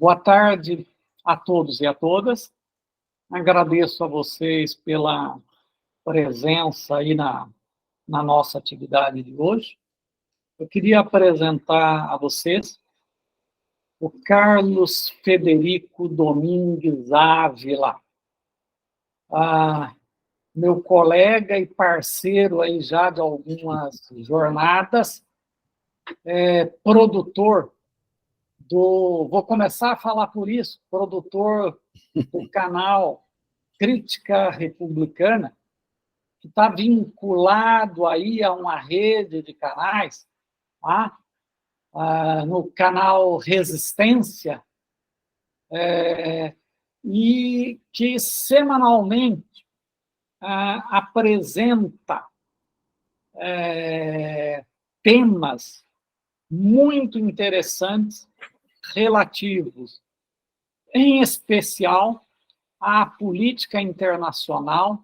Boa tarde a todos e a todas. Agradeço a vocês pela presença aí na nossa atividade de hoje. Eu queria apresentar a vocês o Carlos Federico Domingues Ávila, meu colega e parceiro aí já de algumas jornadas, produtor vou começar a falar por isso, produtor do canal Crítica Republicana, que está vinculado aí a uma rede de canais, tá? No canal Resistência, e que semanalmente apresenta temas muito interessantes relativos, em especial, à política internacional,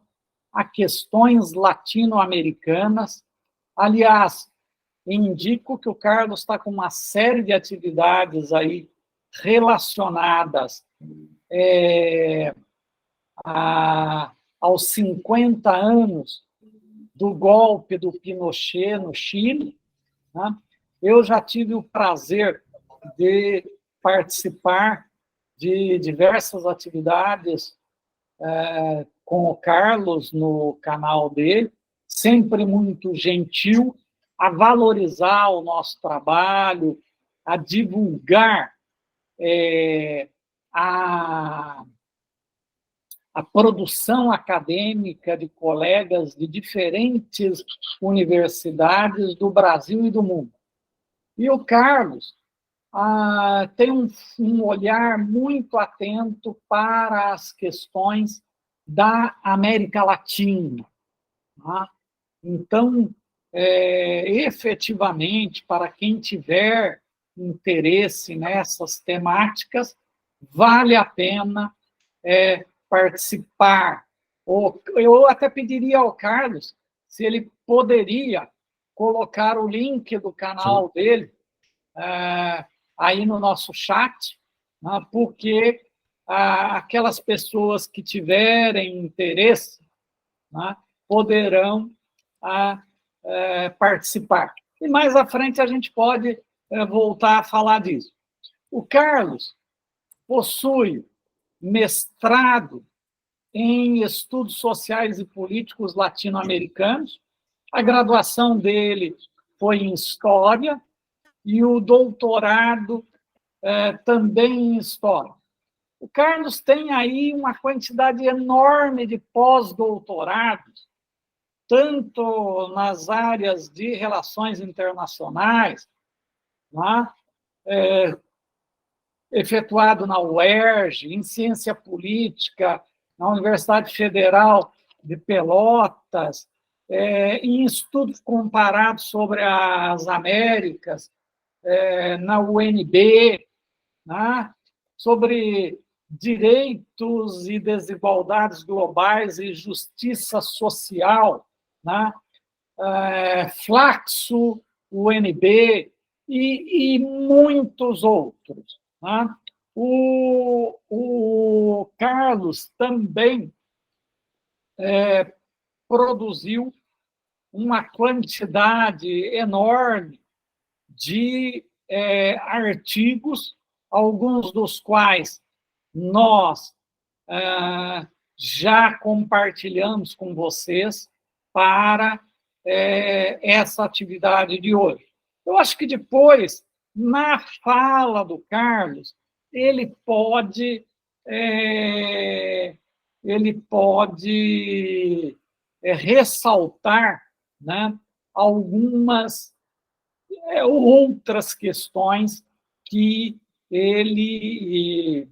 a questões latino-americanas. Aliás, indico que o Carlos está com uma série de atividades aí relacionadas aos 50 anos do golpe do Pinochet no Chile, né? Eu já tive o prazer de participar de diversas atividades com o Carlos no canal dele, sempre muito gentil, a valorizar o nosso trabalho, a divulgar a produção acadêmica de colegas de diferentes universidades do Brasil e do mundo. E o Carlos tem um olhar muito atento para as questões da América Latina. Tá? Então, efetivamente, para quem tiver interesse nessas temáticas, vale a pena participar. Eu até pediria ao Carlos se ele poderia colocar o link do canal dele aí no nosso chat, né, porque aquelas pessoas que tiverem interesse, né, poderão participar. E mais à frente a gente pode voltar a falar disso. O Carlos possui mestrado em Estudos Sociais e Políticos Latino-Americanos. A graduação dele foi em História e o doutorado também em História. O Carlos tem aí uma quantidade enorme de pós-doutorados, tanto nas áreas de relações internacionais, né? Efetuado na UERJ, em ciência política, na Universidade Federal de Pelotas, em estudos comparados sobre as Américas, na UNB, né? Sobre direitos e desigualdades globais e justiça social, né? Flaxo, UNB e muitos outros. Né? O Carlos também produziu uma quantidade enorme de artigos, alguns dos quais nós já compartilhamos com vocês para essa atividade de hoje. Eu acho que depois, na fala do Carlos, ele pode ressaltar, né, algumas outras questões que ele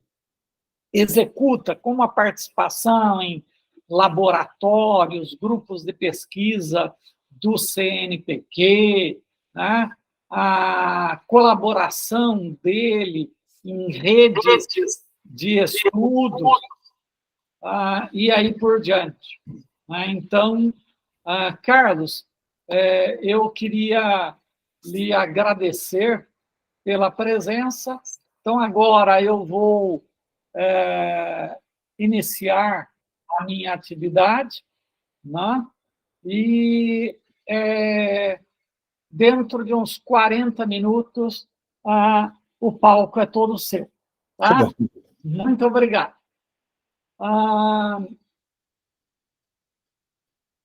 executa, como a participação em laboratórios, grupos de pesquisa do CNPq, né? A colaboração dele em redes de estudos, e aí por diante. Então, Carlos, eu queria lhe agradecer pela presença, Então, agora eu vou iniciar a minha atividade, né? E dentro de uns 40 minutos, o palco é todo seu. Tá? Tá bom. Muito obrigado.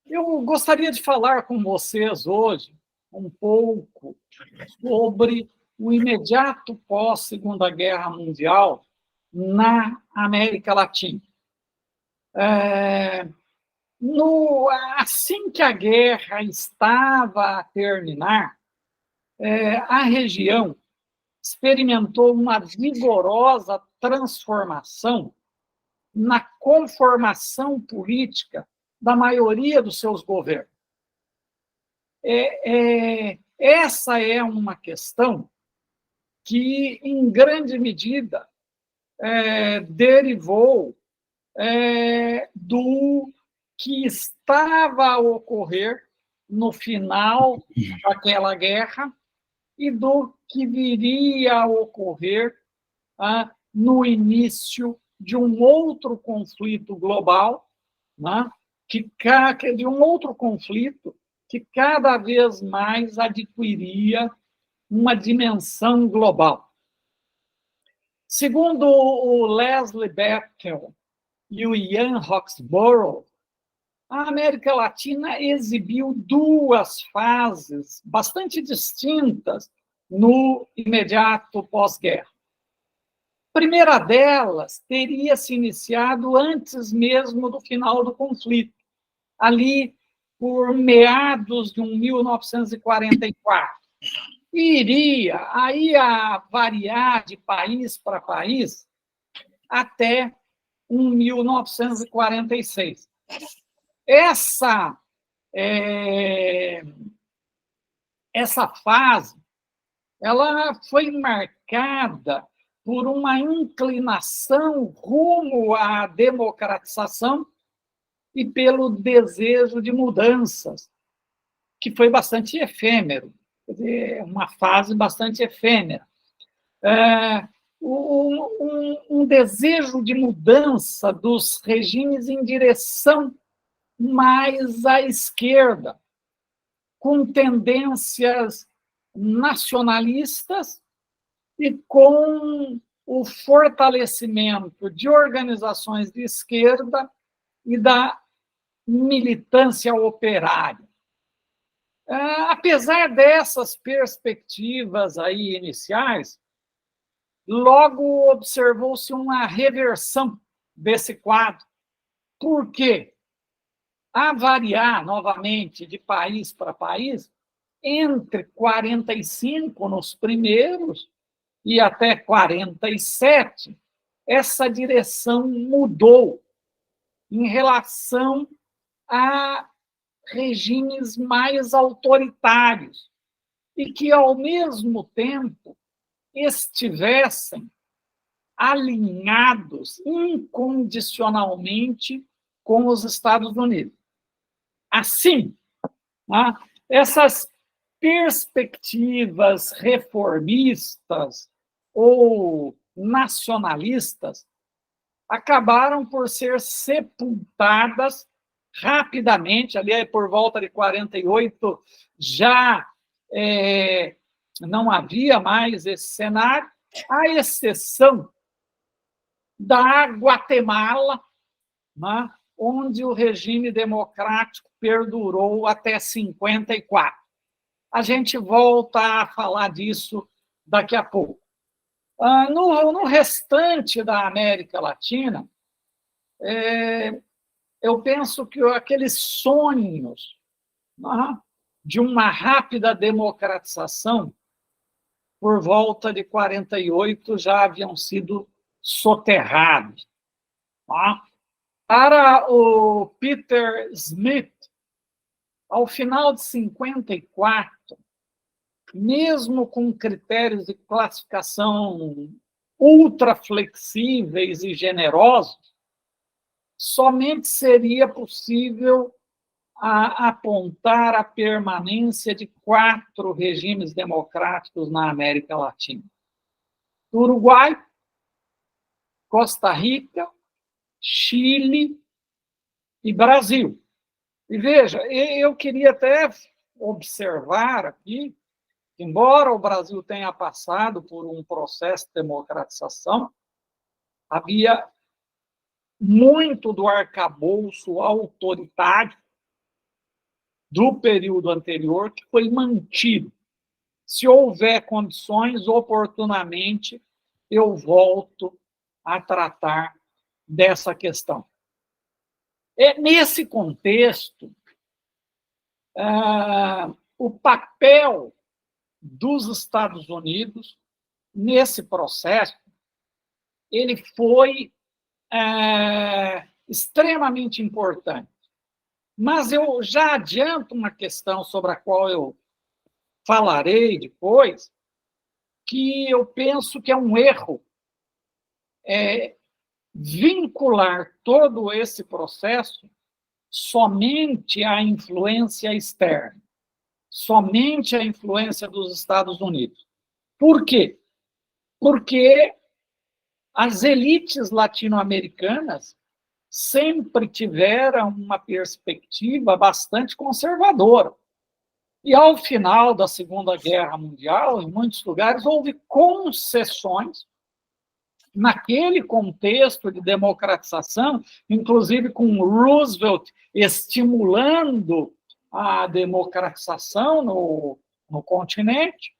Eu gostaria de falar com vocês hoje um pouco sobre o imediato pós-Segunda Guerra Mundial na América Latina. Assim que a guerra estava a terminar, a região experimentou uma vigorosa transformação na conformação política da maioria dos seus governos. Essa é uma questão que, em grande medida, derivou do que estava a ocorrer no final daquela guerra e do que viria a ocorrer no início de um outro conflito global, né? De um outro conflito que cada vez mais adquiria uma dimensão global. Segundo o Leslie Bechtel e o Ian Roxborough, a América Latina exibiu duas fases bastante distintas no imediato pós-guerra. A primeira delas teria se iniciado antes mesmo do final do conflito, ali por meados de 1944. E iria aí a variar de país para país até 1946. Essa fase ela foi marcada por uma inclinação rumo à democratização e pelo desejo de mudanças, que foi bastante efêmero, uma fase bastante efêmera. Um desejo de mudança dos regimes em direção mais à esquerda, com tendências nacionalistas e com o fortalecimento de organizações de esquerda e da militância operária. Apesar dessas perspectivas aí iniciais, logo observou-se uma reversão desse quadro. Por quê? A variar, novamente, de país para país, entre 45 nos primeiros e até 47, essa direção mudou em relação a regimes mais autoritários e que, ao mesmo tempo, estivessem alinhados incondicionalmente com os Estados Unidos. Assim, essas perspectivas reformistas ou nacionalistas acabaram por ser sepultadas rapidamente, ali por volta de 48, já não havia mais esse cenário, à exceção da Guatemala, né, onde o regime democrático perdurou até 54. A gente volta a falar disso daqui a pouco. No restante da América Latina, eu penso que aqueles sonhos de uma rápida democratização, por volta de 48, já haviam sido soterrados. Para o Peter Smith, ao final de 54, mesmo com critérios de classificação ultra flexíveis e generosos, somente seria possível apontar a permanência de 4 regimes democráticos na América Latina. Uruguai, Costa Rica, Chile e Brasil. E veja, eu queria até observar aqui, embora o Brasil tenha passado por um processo de democratização, havia muito do arcabouço autoritário do período anterior que foi mantido. Se houver condições, oportunamente, eu volto a tratar dessa questão. Nesse contexto, o papel dos Estados Unidos nesse processo ele foi extremamente importante. Mas eu já adianto uma questão sobre a qual eu falarei depois, que eu penso que é um erro vincular todo esse processo somente à influência externa, somente à influência dos Estados Unidos. Por quê? Porque as elites latino-americanas sempre tiveram uma perspectiva bastante conservadora. E, ao final da Segunda Guerra Mundial, em muitos lugares, houve concessões naquele contexto de democratização, inclusive com Roosevelt estimulando a democratização no continente,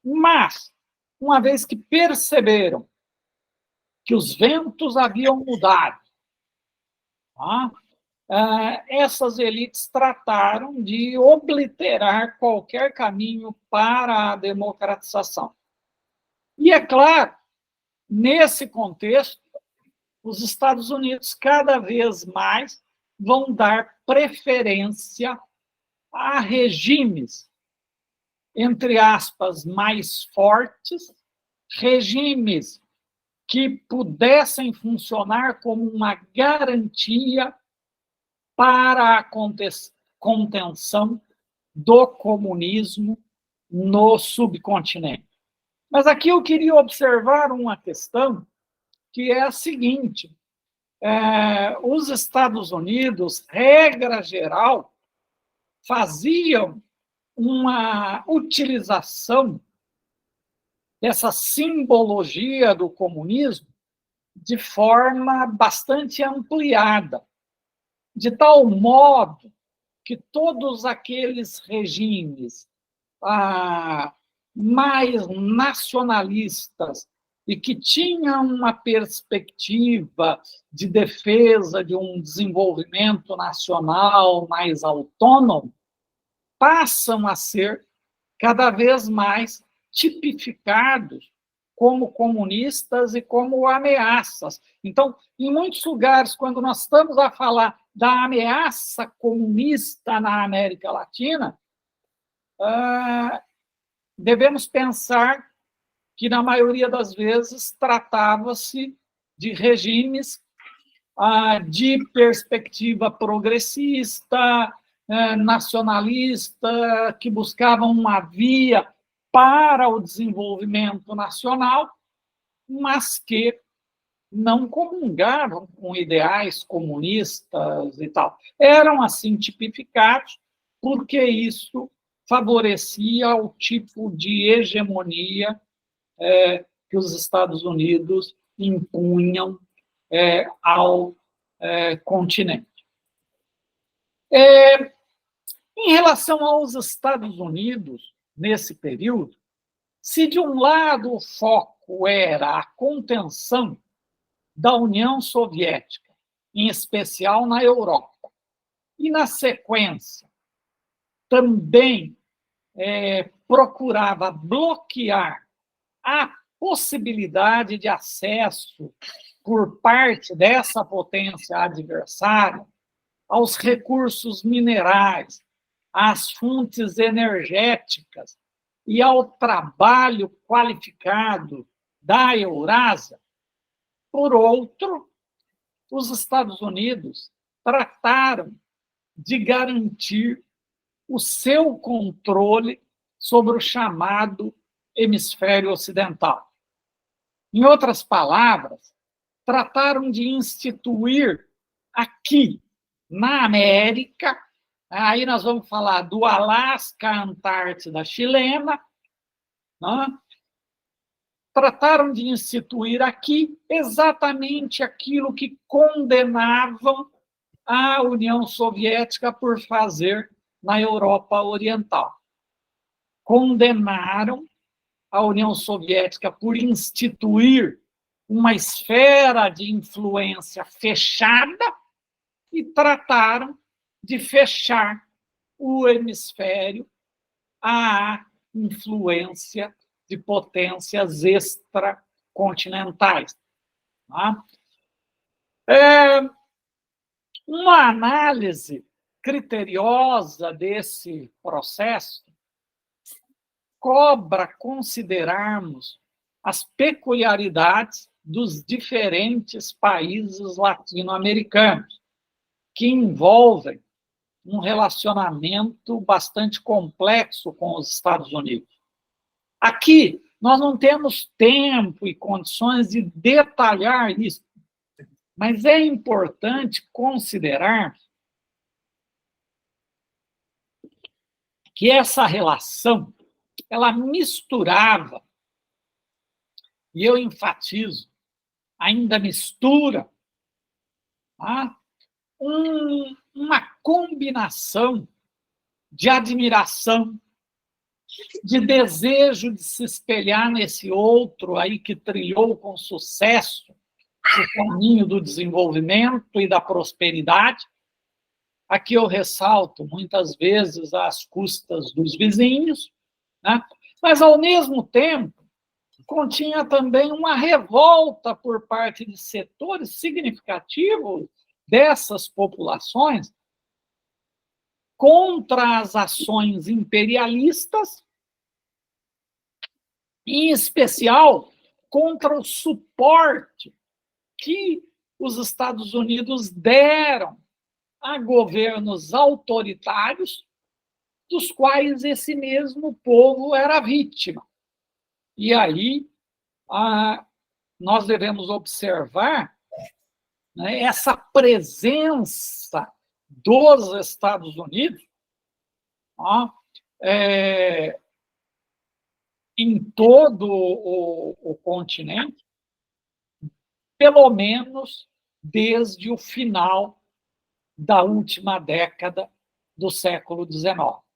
mas, uma vez que perceberam que os ventos haviam mudado, essas elites trataram de obliterar qualquer caminho para a democratização. E, é claro, nesse contexto, os Estados Unidos cada vez mais vão dar preferência a regimes, entre aspas, mais fortes, regimes que pudessem funcionar como uma garantia para a contenção do comunismo no subcontinente. Mas aqui eu queria observar uma questão que é a seguinte: os Estados Unidos, regra geral, faziam uma utilização dessa simbologia do comunismo de forma bastante ampliada, de tal modo que todos aqueles regimes mais nacionalistas e que tinham uma perspectiva de defesa de um desenvolvimento nacional mais autônomo, passam a ser cada vez mais tipificados como comunistas e como ameaças. Então, em muitos lugares, quando nós estamos a falar da ameaça comunista na América Latina, devemos pensar que, na maioria das vezes, tratava-se de regimes de perspectiva progressista, nacionalista, que buscavam uma via para o desenvolvimento nacional, mas que não comungavam com ideais comunistas e tal. Eram, assim, tipificados porque isso favorecia o tipo de hegemonia que os Estados Unidos impunham ao continente. Em relação aos Estados Unidos, nesse período, se de um lado o foco era a contenção da União Soviética, em especial na Europa, e, na sequência, também procurava bloquear a possibilidade de acesso por parte dessa potência adversária aos recursos minerais, às fontes energéticas e ao trabalho qualificado da Eurásia. Por outro, os Estados Unidos trataram de garantir o seu controle sobre o chamado hemisfério ocidental. Em outras palavras, trataram de instituir aqui, na América, aí nós vamos falar do Alasca, Antártida chilena, né? Trataram de instituir aqui exatamente aquilo que condenavam a União Soviética por fazer na Europa Oriental. Condenaram a União Soviética por instituir uma esfera de influência fechada e trataram de fechar o hemisfério à influência de potências extracontinentais. Tá? Uma análise criteriosa desse processo cobra considerarmos as peculiaridades dos diferentes países latino-americanos, que envolvem um relacionamento bastante complexo com os Estados Unidos. Aqui, nós não temos tempo e condições de detalhar isso, mas é importante considerar que essa relação ela misturava, e eu enfatizo, ainda mistura, tá? Uma combinação de admiração, de desejo de se espelhar nesse outro aí que trilhou com sucesso o caminho do desenvolvimento e da prosperidade. Aqui eu ressalto, muitas vezes, às custas dos vizinhos, né? Mas, ao mesmo tempo, continha também uma revolta por parte de setores significativos dessas populações contra as ações imperialistas, em especial contra o suporte que os Estados Unidos deram a governos autoritários, dos quais esse mesmo povo era vítima. E aí nós devemos observar, né, essa presença dos Estados Unidos, ó, em todo o continente, pelo menos desde o final da última década do século XIX.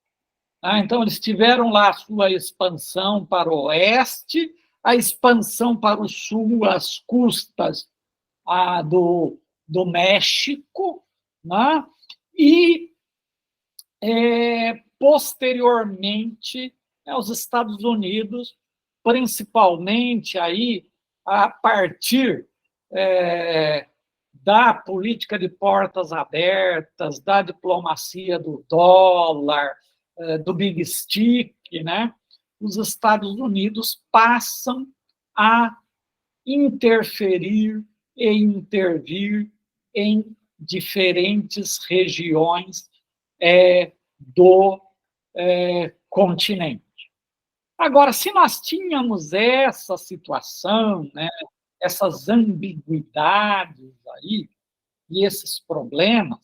Então, eles tiveram lá a sua expansão para o oeste, a expansão para o sul, às custas do México, né? E, posteriormente, os Estados Unidos, principalmente aí, a partir da política de portas abertas, da diplomacia do dólar, do Big Stick, né? Os Estados Unidos passam a interferir e intervir em diferentes regiões do continente. Agora, se nós tínhamos essa situação, né, essas ambiguidades aí, e esses problemas,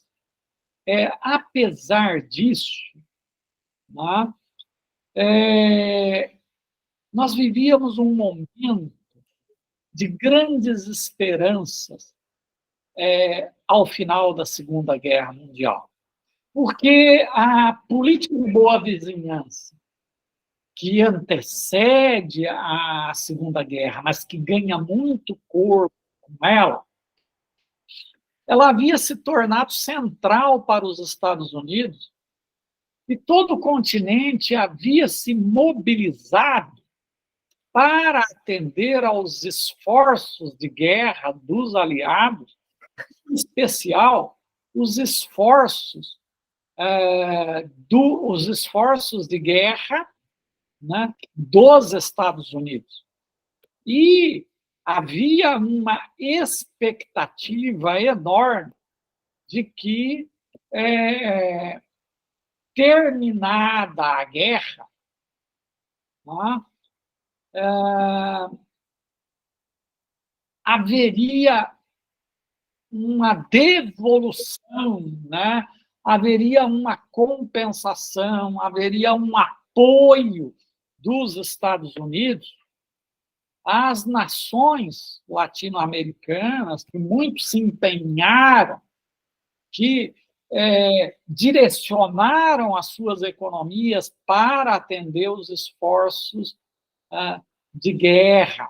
apesar disso, né, nós vivíamos um momento de grandes esperanças ao final da Segunda Guerra Mundial. Porque a política de boa vizinhança, que antecede a Segunda Guerra, mas que ganha muito corpo com ela havia se tornado central para os Estados Unidos e todo o continente havia se mobilizado para atender aos esforços de guerra dos aliados, em especial os esforços de guerra, né, dos Estados Unidos. E havia uma expectativa enorme de que, terminada a guerra, né, haveria uma devolução, né? Haveria uma compensação, haveria um apoio dos Estados Unidos às nações latino-americanas que muito se empenharam, que direcionaram as suas economias para atender os esforços de guerra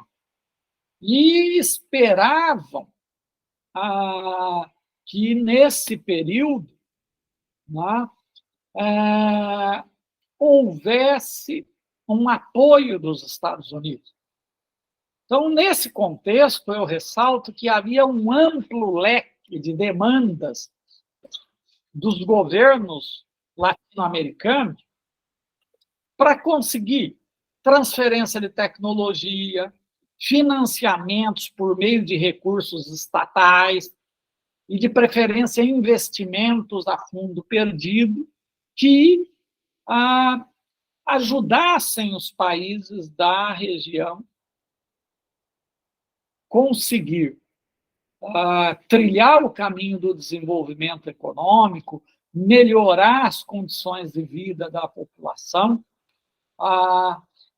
e esperavam que, nesse período, né, houvesse um apoio dos Estados Unidos. Então, nesse contexto, eu ressalto que havia um amplo leque de demandas dos governos latino-americanos para conseguir transferência de tecnologia, financiamentos por meio de recursos estatais e, de preferência, investimentos a fundo perdido que ajudassem os países da região conseguir trilhar o caminho do desenvolvimento econômico, melhorar as condições de vida da população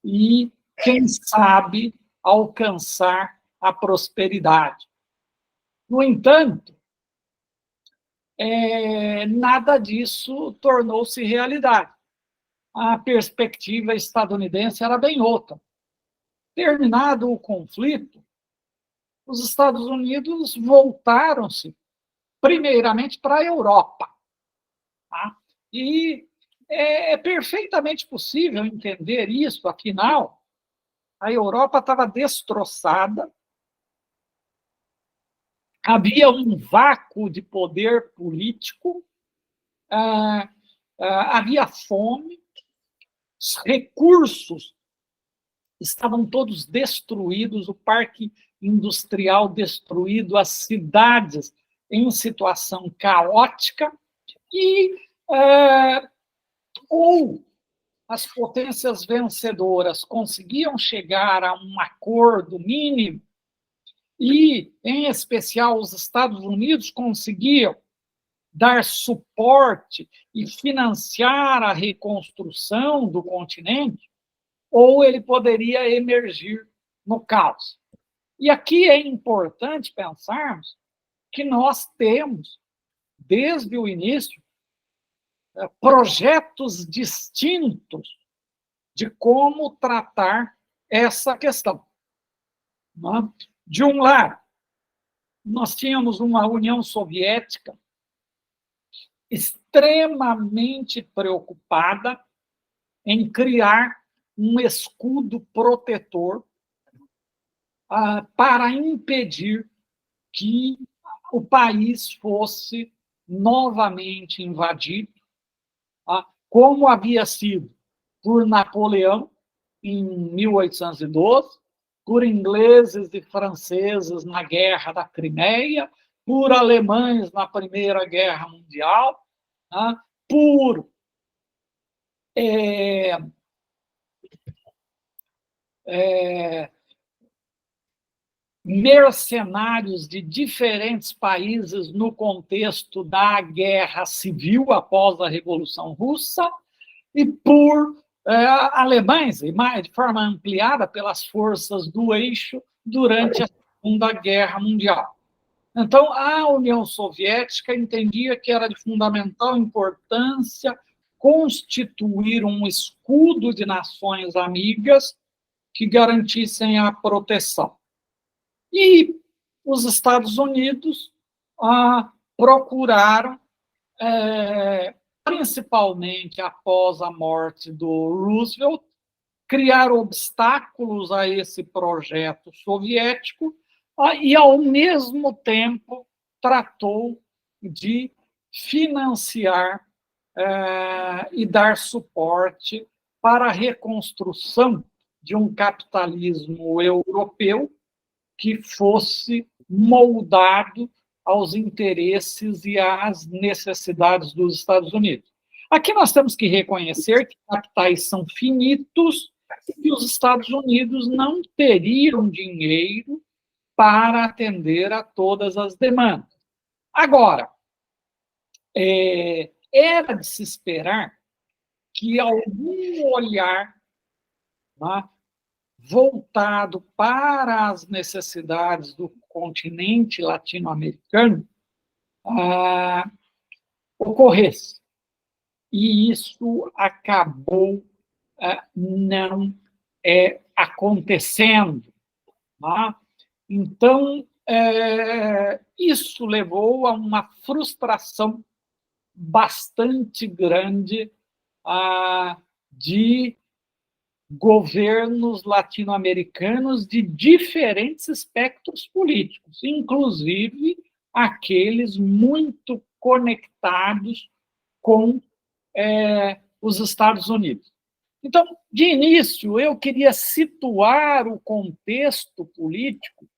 e, quem sabe, alcançar a prosperidade. No entanto, nada disso tornou-se realidade. A perspectiva estadunidense era bem outra. Terminado o conflito, os Estados Unidos voltaram-se, primeiramente, para a Europa. Tá? E é perfeitamente possível entender isso, afinal, a Europa estava destroçada, havia um vácuo de poder político, havia fome, os recursos estavam todos destruídos, o parque industrial destruído, as cidades em situação caótica, e ou as potências vencedoras conseguiam chegar a um acordo mínimo, e, em especial, os Estados Unidos conseguiam dar suporte e financiar a reconstrução do continente, ou ele poderia emergir no caos. E aqui é importante pensarmos que nós temos, desde o início, projetos distintos de como tratar essa questão. De um lado, nós tínhamos uma União Soviética extremamente preocupada em criar um escudo protetor para impedir que o país fosse novamente invadido, como havia sido por Napoleão, em 1812, por ingleses e franceses na Guerra da Crimeia, por alemães na Primeira Guerra Mundial, por mercenários de diferentes países no contexto da Guerra Civil após a Revolução Russa, e por alemães, e mais de forma ampliada pelas forças do eixo durante a Segunda Guerra Mundial. Então, a União Soviética entendia que era de fundamental importância constituir um escudo de nações amigas que garantissem a proteção. E os Estados Unidos procuraram, principalmente após a morte do Roosevelt, criar obstáculos a esse projeto soviético e, ao mesmo tempo, tratou de financiar e dar suporte para a reconstrução de um capitalismo europeu que fosse moldado aos interesses e às necessidades dos Estados Unidos. Aqui nós temos que reconhecer que capitais são finitos e que os Estados Unidos não teriam dinheiro para atender a todas as demandas. Agora, era de se esperar que algum olhar, né, voltado para as necessidades do continente latino-americano ocorresse. E isso acabou não acontecendo. Né? Então, isso levou a uma frustração bastante grande de governos latino-americanos de diferentes espectros políticos, inclusive aqueles muito conectados com os Estados Unidos. Então, de início, eu queria situar o contexto político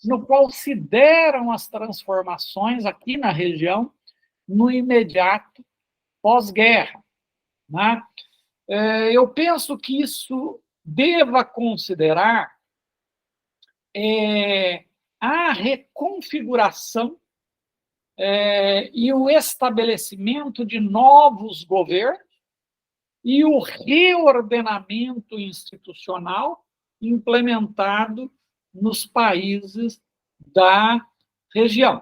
no qual se deram as transformações aqui na região no imediato pós-guerra. Né? Eu penso que isso deva considerar a reconfiguração e o estabelecimento de novos governos e o reordenamento institucional implementado nos países da região.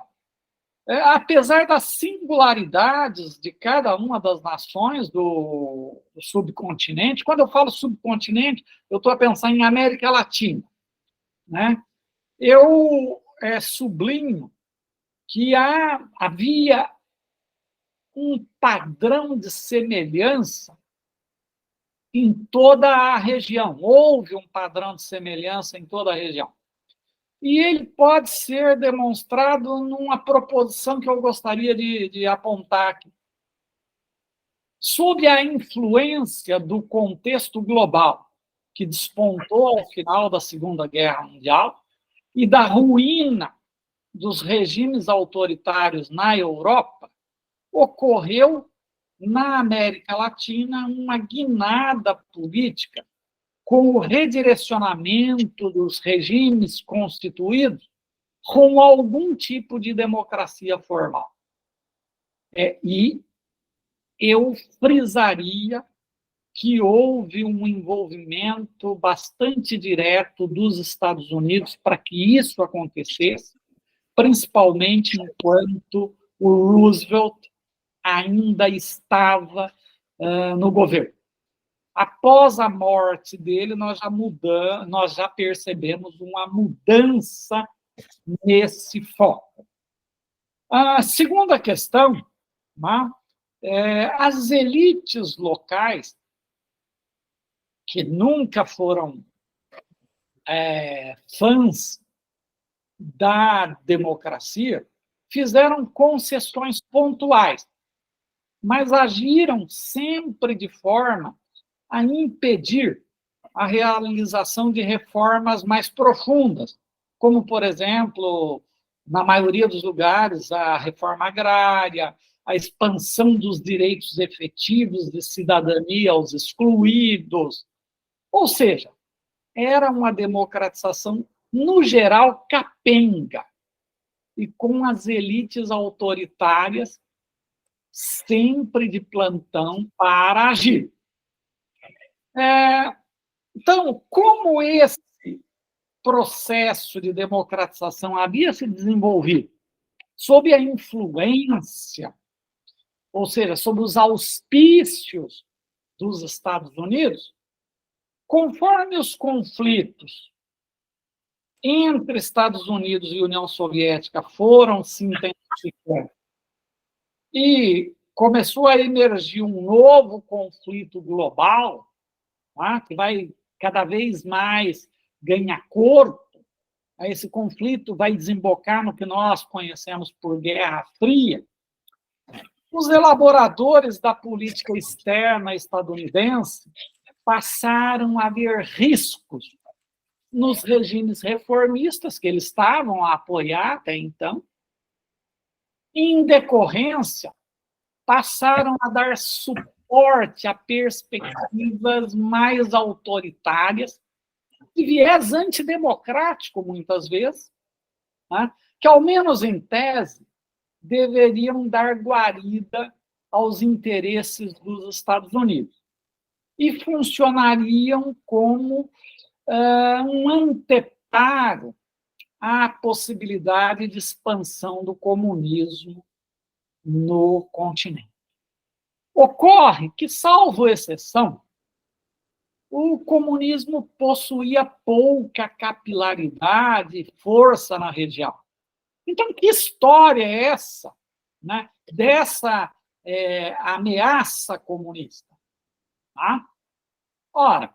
Apesar das singularidades de cada uma das nações do subcontinente, quando eu falo subcontinente, eu estou a pensar em América Latina. Né? Eu sublinho que havia um padrão de semelhança em toda a região. Houve um padrão de semelhança em toda a região. E ele pode ser demonstrado numa proposição que eu gostaria de apontar aqui. Sob a influência do contexto global, que despontou ao final da Segunda Guerra Mundial, e da ruína dos regimes autoritários na Europa, ocorreu na América Latina uma guinada política com o redirecionamento dos regimes constituídos com algum tipo de democracia formal. E eu frisaria que houve um envolvimento bastante direto dos Estados Unidos para que isso acontecesse, principalmente enquanto o Roosevelt ainda estava no governo. Após a morte dele, nós já percebemos uma mudança nesse foco. A segunda questão, né, as elites locais, que nunca foram fãs da democracia, fizeram concessões pontuais, mas agiram sempre de forma a impedir a realização de reformas mais profundas, como, por exemplo, na maioria dos lugares, a reforma agrária, a expansão dos direitos efetivos de cidadania aos excluídos. Ou seja, era uma democratização, no geral, capenga, e com as elites autoritárias sempre de plantão para agir. Então, como esse processo de democratização havia se desenvolvido sob a influência, ou seja, sob os auspícios dos Estados Unidos, conforme os conflitos entre Estados Unidos e União Soviética foram se intensificando e começou a emergir um novo conflito global, que vai cada vez mais ganhar corpo, esse conflito vai desembocar no que nós conhecemos por Guerra Fria. Os elaboradores da política externa estadunidense passaram a ver riscos nos regimes reformistas que eles estavam a apoiar até então. Em decorrência, passaram a dar suporte a perspectivas mais autoritárias, de viés antidemocrático, muitas vezes, né, que, ao menos em tese, deveriam dar guarida aos interesses dos Estados Unidos e funcionariam como um anteparo à possibilidade de expansão do comunismo no continente. Ocorre que, salvo exceção, o comunismo possuía pouca capilaridade e força na região. Então, que história é essa, né, dessa ameaça comunista? Tá? Ora,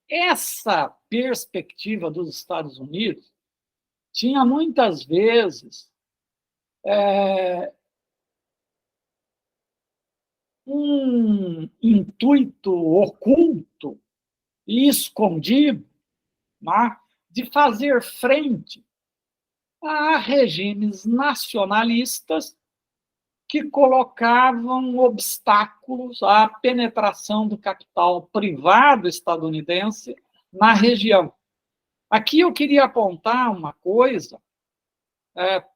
essa perspectiva dos Estados Unidos tinha muitas vezes um intuito oculto e escondido, né, de fazer frente a regimes nacionalistas que colocavam obstáculos à penetração do capital privado estadunidense na região. Aqui eu queria apontar uma coisa,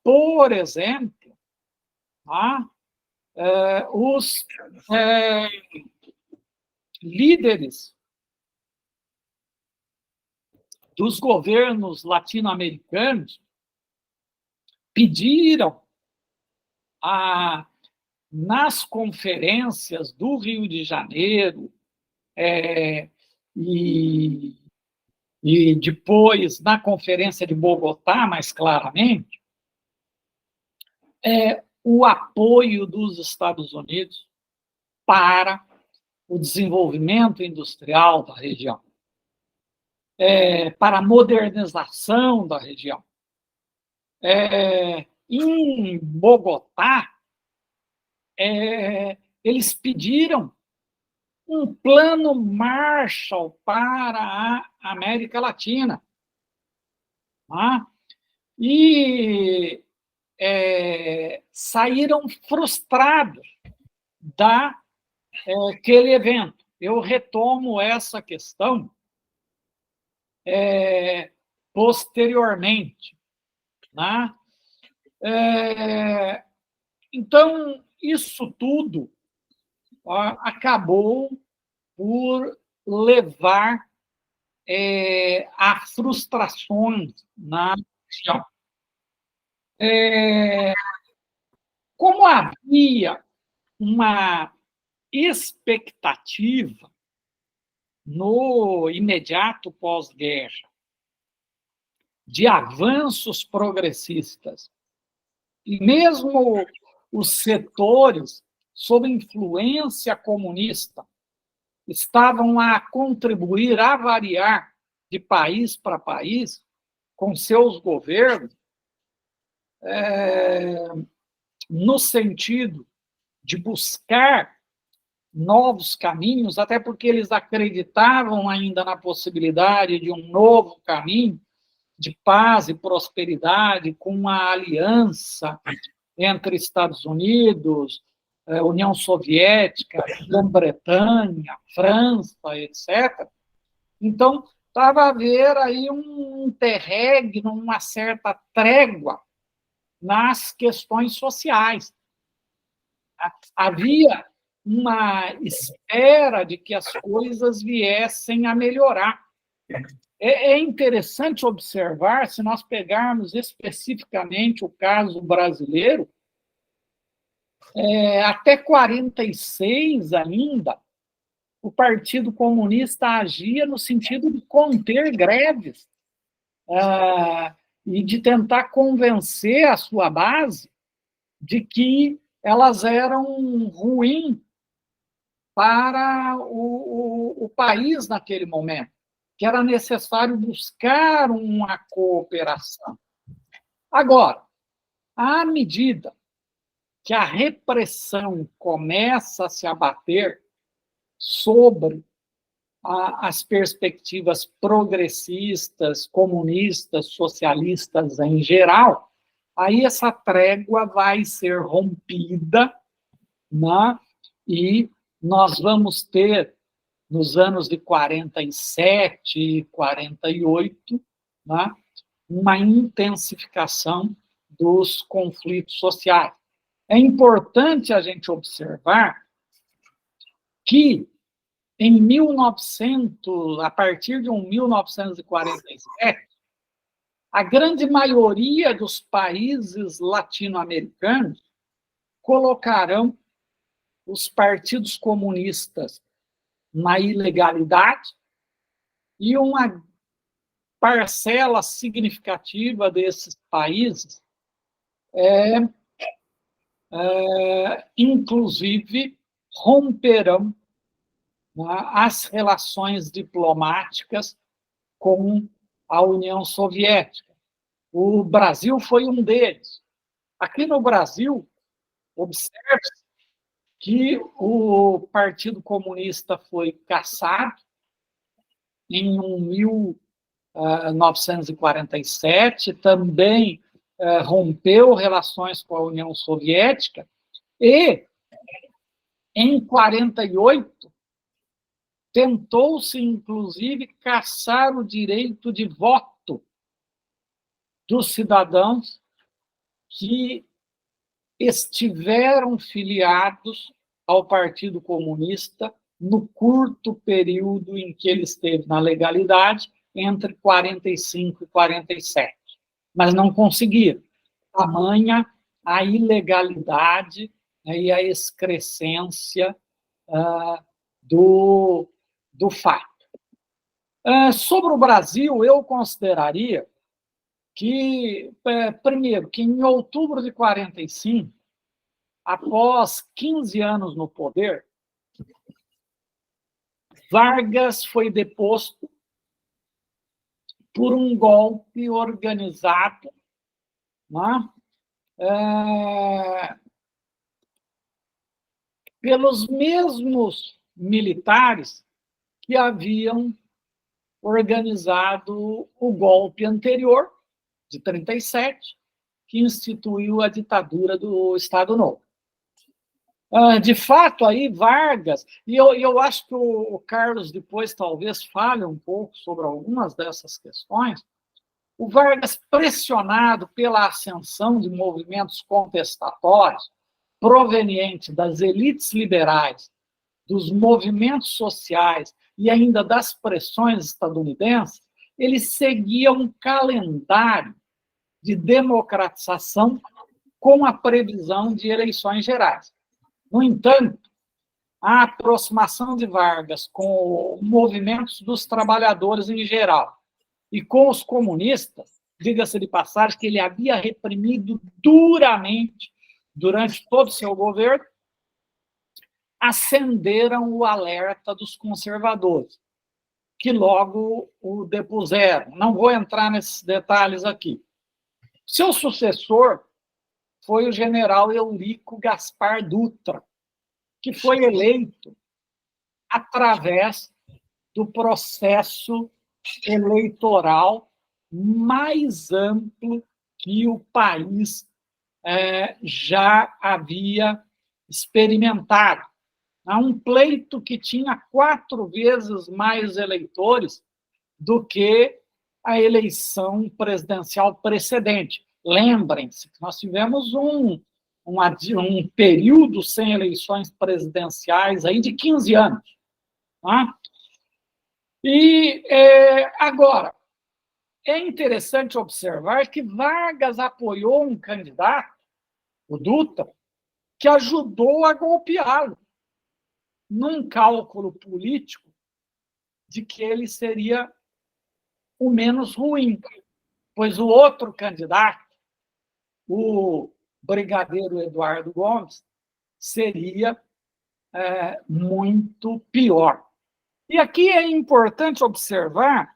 por exemplo, tá? Os líderes dos governos latino-americanos pediram nas conferências do Rio de Janeiro e depois na conferência de Bogotá, mais claramente, o apoio dos Estados Unidos para o desenvolvimento industrial da região, para a modernização da região. Em Bogotá, eles pediram um plano Marshall para a América Latina. Tá? E saíram frustrados daquele evento. Eu retomo essa questão posteriormente. Né? Então, isso tudo acabou por levar a frustrações na região. Como havia uma expectativa no imediato pós-guerra de avanços progressistas, e mesmo os setores sob influência comunista estavam a contribuir, a variar de país para país com seus governos, no sentido de buscar novos caminhos, até porque eles acreditavam ainda na possibilidade de um novo caminho de paz e prosperidade com uma aliança entre Estados Unidos, União Soviética, Grã-Bretanha, França, etc. Então, estava a haver aí um interregno, uma certa trégua nas questões sociais. Havia uma espera de que as coisas viessem a melhorar. É interessante observar, se nós pegarmos especificamente o caso brasileiro, até 46 ainda, o Partido Comunista agia no sentido de conter greves e de tentar convencer a sua base de que elas eram ruins para o país naquele momento, que era necessário buscar uma cooperação. Agora, à medida que a repressão começa a se abater sobre as perspectivas progressistas, comunistas, socialistas em geral, aí essa trégua vai ser rompida, né? E nós vamos ter, nos anos de 47 e 48, né, uma intensificação dos conflitos sociais. É importante a gente observar que, a partir de 1947, a grande maioria dos países latino-americanos colocarão os partidos comunistas na ilegalidade e uma parcela significativa desses países, inclusive, romperão, né, as relações diplomáticas com a União Soviética. O Brasil foi um deles. Aqui no Brasil, observe-se que o Partido Comunista foi cassado em 1947, também rompeu relações com a União Soviética, e, em 1948, tentou-se, inclusive, cassar o direito de voto dos cidadãos que estiveram filiados ao Partido Comunista no curto período em que ele esteve na legalidade, entre 45 e 47. Mas não conseguiram. Tamanha a ilegalidade, né, e a excrescência do fato. Sobre o Brasil, eu consideraria que, primeiro, que em outubro de 45, após 15 anos no poder, Vargas foi deposto por um golpe organizado, né, pelos mesmos militares que haviam organizado o golpe anterior, de 1937, que instituiu a ditadura do Estado Novo. De fato, aí Vargas, e eu acho que o Carlos depois talvez fale um pouco sobre algumas dessas questões, o Vargas, pressionado pela ascensão de movimentos contestatórios provenientes das elites liberais, dos movimentos sociais e ainda das pressões estadunidenses, ele seguia um calendário de democratização com a previsão de eleições gerais. No entanto, a aproximação de Vargas com movimentos dos trabalhadores em geral e com os comunistas, diga-se de passagem que ele havia reprimido duramente durante todo o seu governo, acenderam o alerta dos conservadores, que logo o depuseram. Não vou entrar nesses detalhes aqui. Seu sucessor foi o general Eurico Gaspar Dutra, que foi eleito através do processo eleitoral mais amplo que o país já havia experimentado. Há um pleito que tinha 4 vezes mais eleitores do que a eleição presidencial precedente. Lembrem-se que nós tivemos um período sem eleições presidenciais aí de 15 anos. Tá? E, agora, é interessante observar que Vargas apoiou um candidato, o Dutra, que ajudou a golpeá-lo, num cálculo político de que ele seria o menos ruim, pois o outro candidato, o brigadeiro Eduardo Gomes, seria muito pior. E aqui é importante observar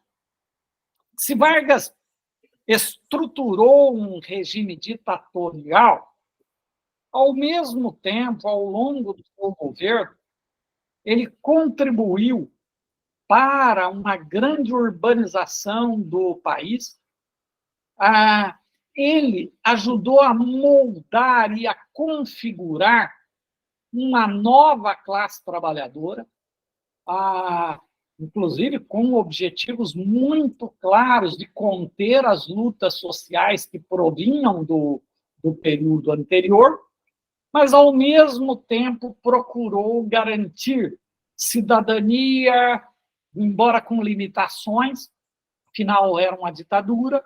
que, se Vargas estruturou um regime ditatorial, ao mesmo tempo, ao longo do seu governo, ele contribuiu para uma grande urbanização do país. Ele ajudou a moldar e a configurar uma nova classe trabalhadora. inclusive com objetivos muito claros de conter as lutas sociais que provinham do período anterior, mas, ao mesmo tempo, procurou garantir cidadania, embora com limitações, afinal, era uma ditadura,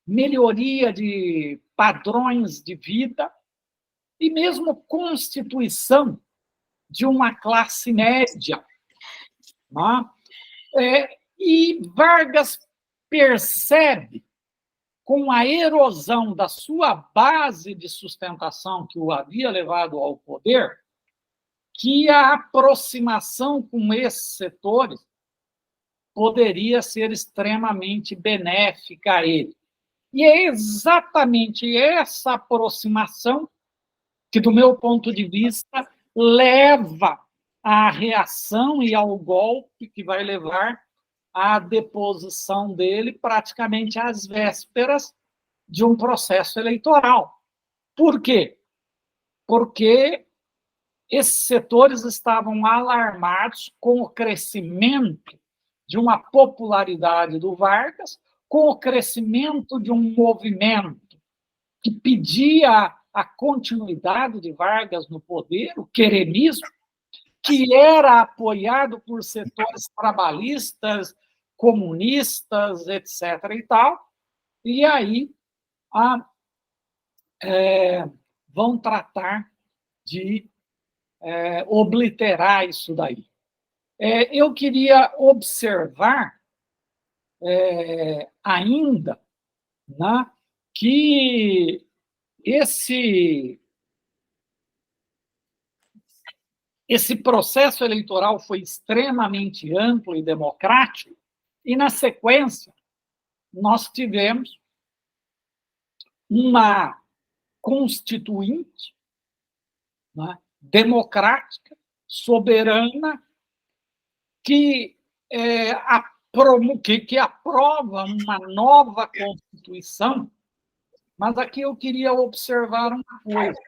melhoria de padrões de vida e mesmo constituição de uma classe média. Né? E Vargas percebe, com a erosão da sua base de sustentação que o havia levado ao poder, que a aproximação com esses setores poderia ser extremamente benéfica a ele. E é exatamente essa aproximação que, do meu ponto de vista, leva à reação e ao golpe que vai levar à deposição dele praticamente às vésperas de um processo eleitoral. Por quê? Porque esses setores estavam alarmados com o crescimento de uma popularidade do Vargas, com o crescimento de um movimento que pedia a continuidade de Vargas no poder, o queremismo, que era apoiado por setores trabalhistas, comunistas, etc. e tal, e aí vão tratar de obliterar isso daí. Eu queria observar ainda, né, que esse processo eleitoral foi extremamente amplo e democrático, e, na sequência, nós tivemos uma constituinte, né, democrática, soberana, que aprova uma nova Constituição, mas aqui eu queria observar uma coisa.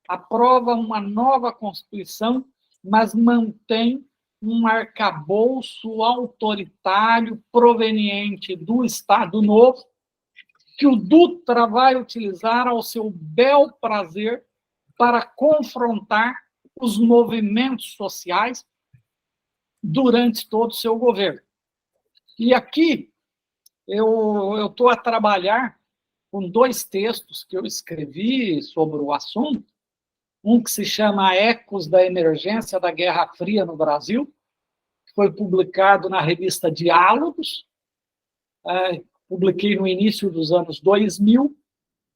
Aprova uma nova Constituição, mas mantém um arcabouço autoritário proveniente do Estado Novo, que o Dutra vai utilizar ao seu bel prazer para confrontar os movimentos sociais durante todo o seu governo. E aqui eu estou a trabalhar com 2 textos que eu escrevi sobre o assunto, um que se chama Ecos da Emergência da Guerra Fria no Brasil, que foi publicado na revista Diálogos, publiquei no início dos anos 2000,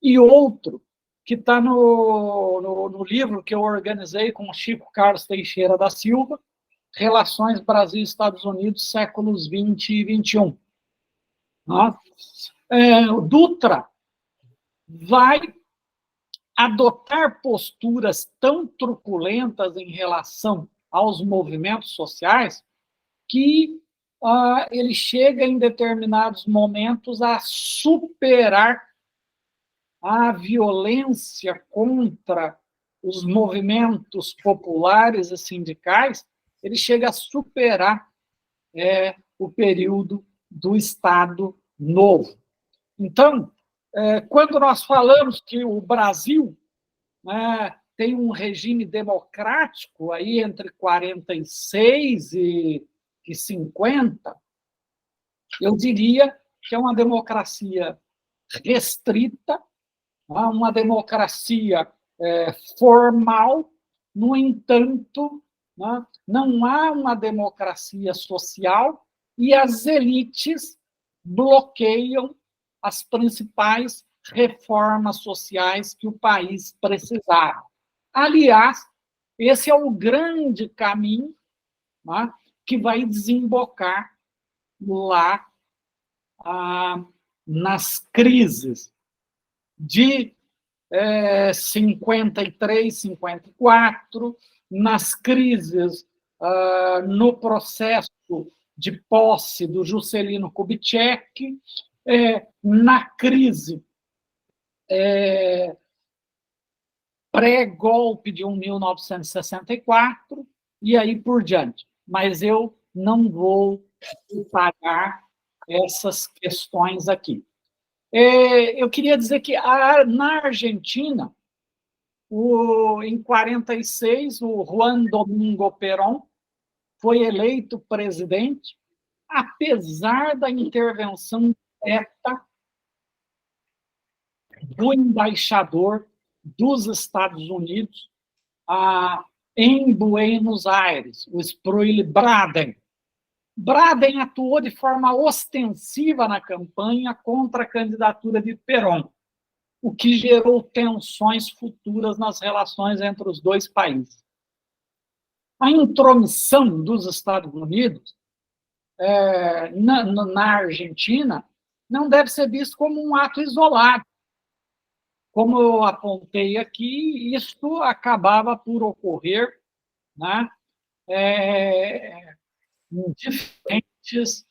e outro que está no livro que eu organizei com Chico Carlos Teixeira da Silva, Relações Brasil-Estados Unidos, séculos 20 e 21. O Dutra vai adotar posturas tão truculentas em relação aos movimentos sociais que ele chega, em determinados momentos, a superar a violência contra os movimentos populares e sindicais, ele chega a superar o período do Estado Novo. Então, quando nós falamos que o Brasil tem um regime democrático aí entre 46 e 50, eu diria que é uma democracia restrita, uma democracia formal, no entanto, não há uma democracia social e as elites bloqueiam as principais reformas sociais que o país precisava. Aliás, esse é o grande caminho que vai desembocar lá nas crises de 53, 54, nas crises no processo de posse do Juscelino Kubitschek, na crise pré-golpe de 1964, e aí por diante. Mas eu não vou pagar essas questões aqui. Eu queria dizer que na Argentina, em 46, o Juan Domingo Perón foi eleito presidente, apesar da intervenção direta do embaixador dos Estados Unidos em Buenos Aires, o Sproul Braden. Braden atuou de forma ostensiva na campanha contra a candidatura de Perón, o que gerou tensões futuras nas relações entre os dois países. A intromissão dos Estados Unidos na Argentina não deve ser visto como um ato isolado. Como eu apontei aqui, isto acabava por ocorrer, né, em diferentes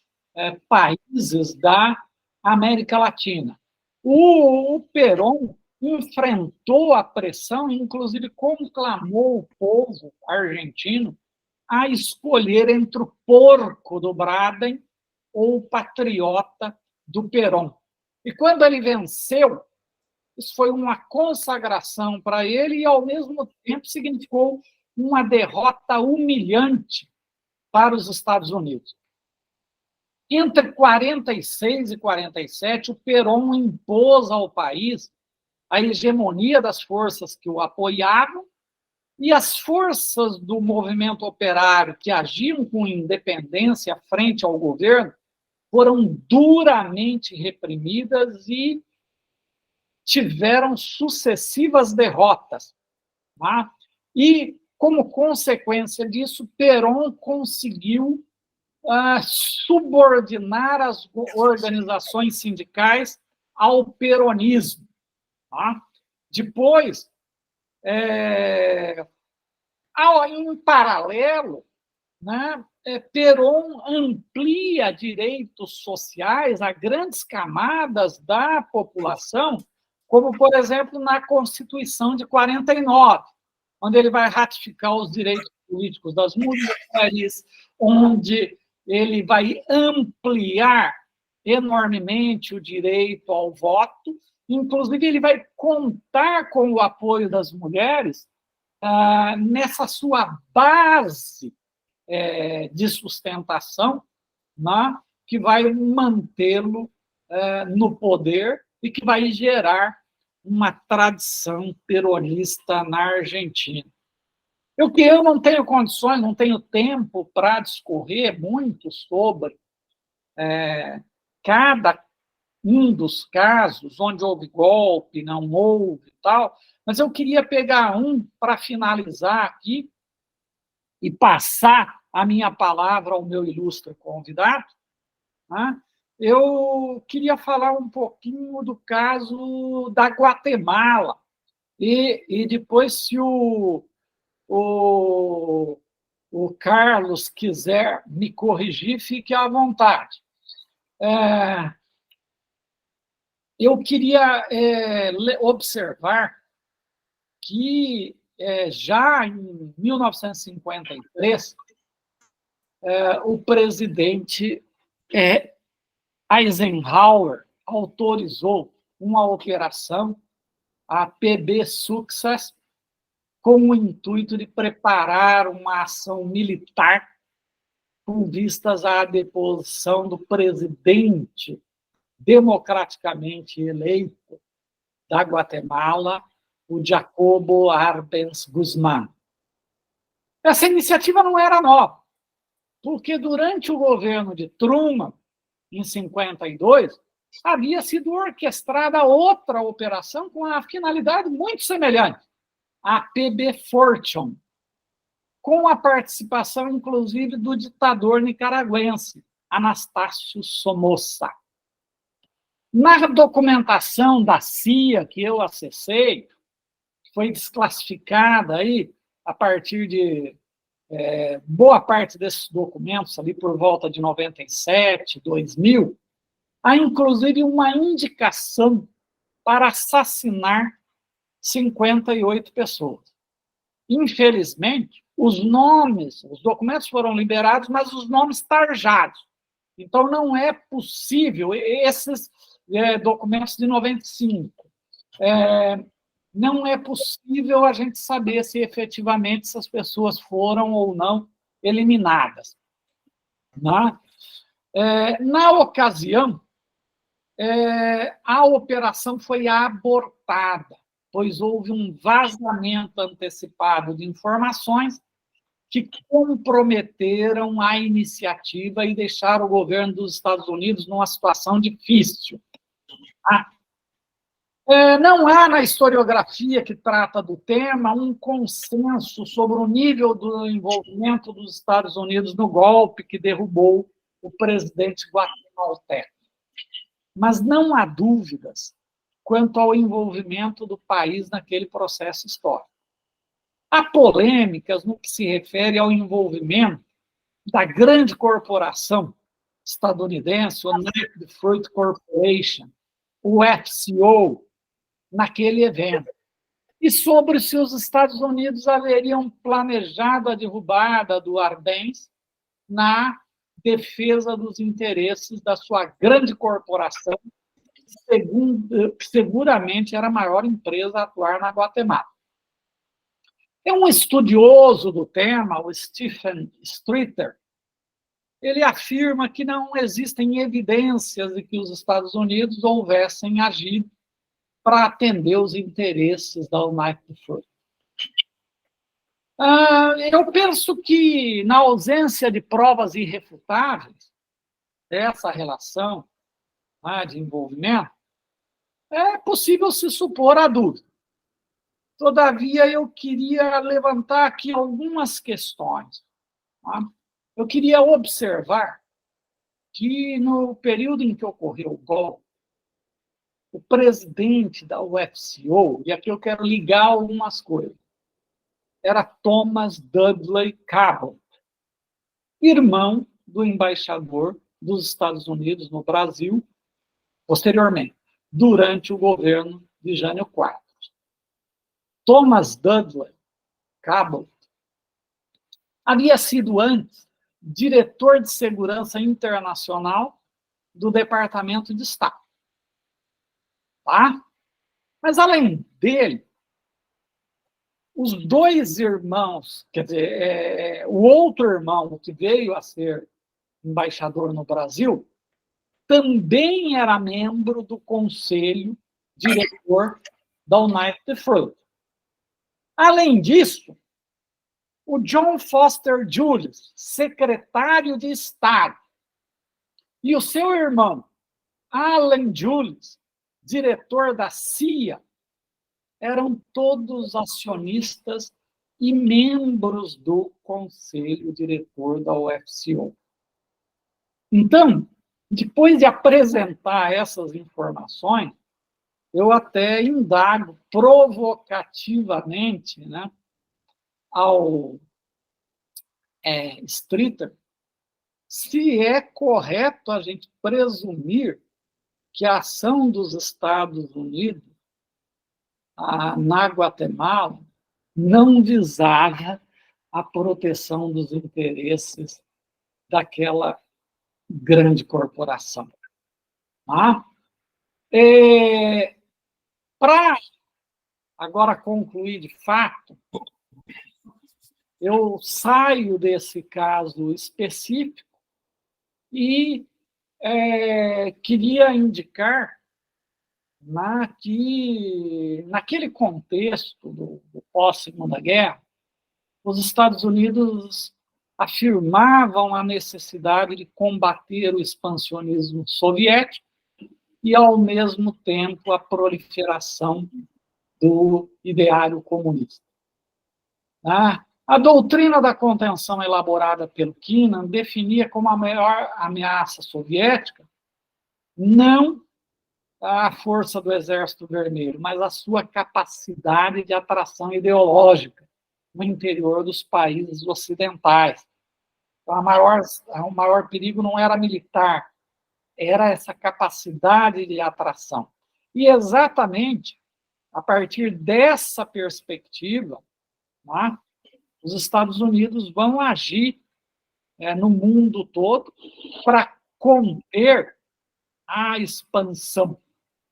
países da América Latina. O Perón enfrentou a pressão, inclusive conclamou o povo argentino a escolher entre o porco do Braden ou o patriota do Perón. E quando ele venceu, isso foi uma consagração para ele e, ao mesmo tempo, significou uma derrota humilhante para os Estados Unidos. Entre 46 e 47, o Perón impôs ao país a hegemonia das forças que o apoiavam e as forças do movimento operário que agiam com independência frente ao governo foram duramente reprimidas e tiveram sucessivas derrotas. Tá? E, como consequência disso, Perón conseguiu subordinar as organizações sindicais ao peronismo. Tá? Depois, em paralelo, né, Perón amplia direitos sociais a grandes camadas da população, como, por exemplo, na Constituição de 49, onde ele vai ratificar os direitos políticos das mulheres, onde ele vai ampliar enormemente o direito ao voto, inclusive ele vai contar com o apoio das mulheres nessa sua base de sustentação, né, que vai mantê-lo no poder e que vai gerar uma tradição peronista na Argentina. Eu não tenho condições, não tenho tempo para discorrer muito sobre cada um dos casos onde houve golpe, não houve e tal, mas eu queria pegar um para finalizar aqui e passar a minha palavra ao meu ilustre convidado. Né? Eu queria falar um pouquinho do caso da Guatemala e depois, se o Carlos quiser me corrigir, fique à vontade. Eu queria observar que, já em 1953, o presidente Eisenhower autorizou uma operação, a PB Success, com o intuito de preparar uma ação militar com vistas à deposição do presidente democraticamente eleito da Guatemala, o Jacobo Arbenz Guzmán. Essa iniciativa não era nova, porque durante o governo de Truman, em 52, havia sido orquestrada outra operação com a finalidade muito semelhante, a PB Fortune, com a participação, inclusive, do ditador nicaragüense, Anastácio Somoza. Na documentação da CIA que eu acessei, foi desclassificada aí a partir de boa parte desses documentos, ali por volta de 97, 2000, há inclusive uma indicação para assassinar 58 pessoas. Infelizmente, os nomes, os documentos foram liberados, mas os nomes tarjados. Então, não é possível, esses documentos de 95, não é possível a gente saber se efetivamente essas pessoas foram ou não eliminadas. Né? Na ocasião, a operação foi abortada, pois houve um vazamento antecipado de informações que comprometeram a iniciativa e deixaram o governo dos Estados Unidos numa situação difícil. Não há na historiografia que trata do tema um consenso sobre o nível do envolvimento dos Estados Unidos no golpe que derrubou o presidente guatemalteco. Mas não há dúvidas quanto ao envolvimento do país naquele processo histórico. Há polêmicas no que se refere ao envolvimento da grande corporação estadunidense, o United Fruit Corporation, o FCO, naquele evento. E sobre se os Estados Unidos haveriam planejado a derrubada do Arbenz na defesa dos interesses da sua grande corporação, que seguramente era a maior empresa a atuar na Guatemala. É um estudioso do tema, o Stephen Streeter, ele afirma que não existem evidências de que os Estados Unidos houvessem agido para atender os interesses da United Fruit. Eu penso que, na ausência de provas irrefutáveis dessa relação de envolvimento, é possível se supor a dúvida. Todavia, eu queria levantar aqui algumas questões. Eu queria observar que, no período em que ocorreu o golpe, o presidente da UFCO, e aqui eu quero ligar algumas coisas, era Thomas Dudley Cabot, irmão do embaixador dos Estados Unidos no Brasil, posteriormente, durante o governo de Jânio Quadros. Thomas Dudley Cabot havia sido antes diretor de segurança internacional do Departamento de Estado. Tá? Mas, além dele, os dois irmãos, quer dizer, o outro irmão que veio a ser embaixador no Brasil, também era membro do conselho diretor da United Fruit. Além disso, o John Foster Dulles, secretário de Estado, e o seu irmão, Alan Dulles, diretor da CIA, eram todos acionistas e membros do conselho diretor da UFCO. Então, depois de apresentar essas informações, eu até indago provocativamente, né, ao Streeter se é correto a gente presumir que a ação dos Estados Unidos na Guatemala não visava a proteção dos interesses daquela grande corporação. Para agora concluir de fato, eu saio desse caso específico e queria indicar que, naquele contexto do pós-Segunda Guerra, os Estados Unidos afirmavam a necessidade de combater o expansionismo soviético e, ao mesmo tempo, a proliferação do ideário comunista. A doutrina da contenção elaborada pelo Kennan definia como a maior ameaça soviética não a força do Exército Vermelho, mas a sua capacidade de atração ideológica no interior dos países ocidentais. Então, o maior perigo não era militar, era essa capacidade de atração. E exatamente a partir dessa perspectiva, os Estados Unidos vão agir no mundo todo para conter a expansão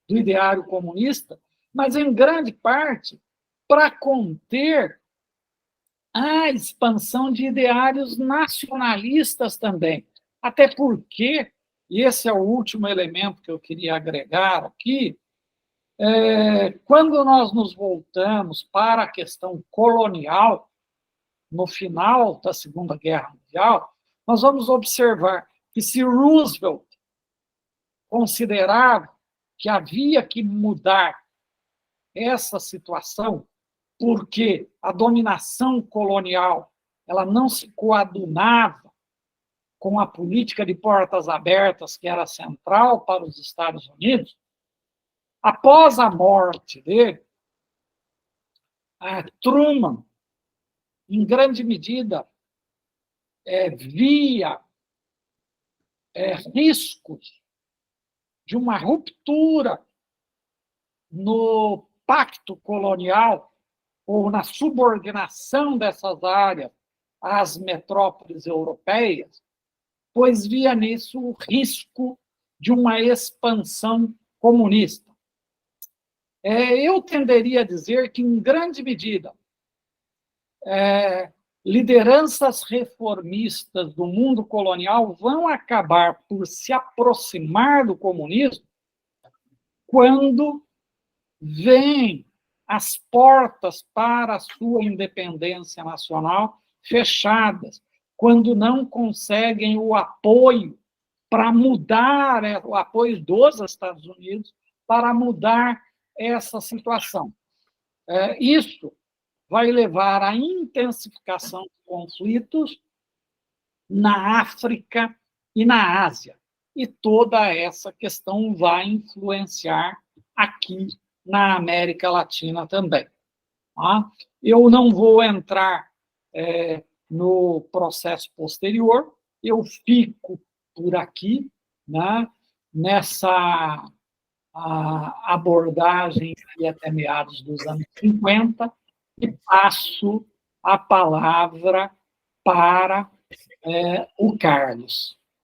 do ideário comunista, mas, em grande parte, para conter a expansão de ideários nacionalistas também. Até porque, e esse é o último elemento que eu queria agregar aqui, quando nós nos voltamos para a questão colonial, no final da Segunda Guerra Mundial, nós vamos observar que, se Roosevelt considerava que havia que mudar essa situação, porque a dominação colonial ela não se coadunava com a política de portas abertas, que era central para os Estados Unidos, após a morte dele, Truman, em grande medida, via riscos de uma ruptura no pacto colonial ou na subordinação dessas áreas às metrópoles europeias, pois via nisso o risco de uma expansão comunista. Eu tenderia a dizer que, em grande medida, lideranças reformistas do mundo colonial vão acabar por se aproximar do comunismo quando veem as portas para a sua independência nacional fechadas, quando não conseguem o apoio para mudar, o apoio dos Estados Unidos para mudar essa situação. Isso vai levar à intensificação de conflitos na África e na Ásia. E toda essa questão vai influenciar aqui na América Latina também. Tá? Eu não vou entrar no processo posterior, eu fico por aqui, né, nessa abordagem até meados dos anos 50, e passo a palavra para o Carlos.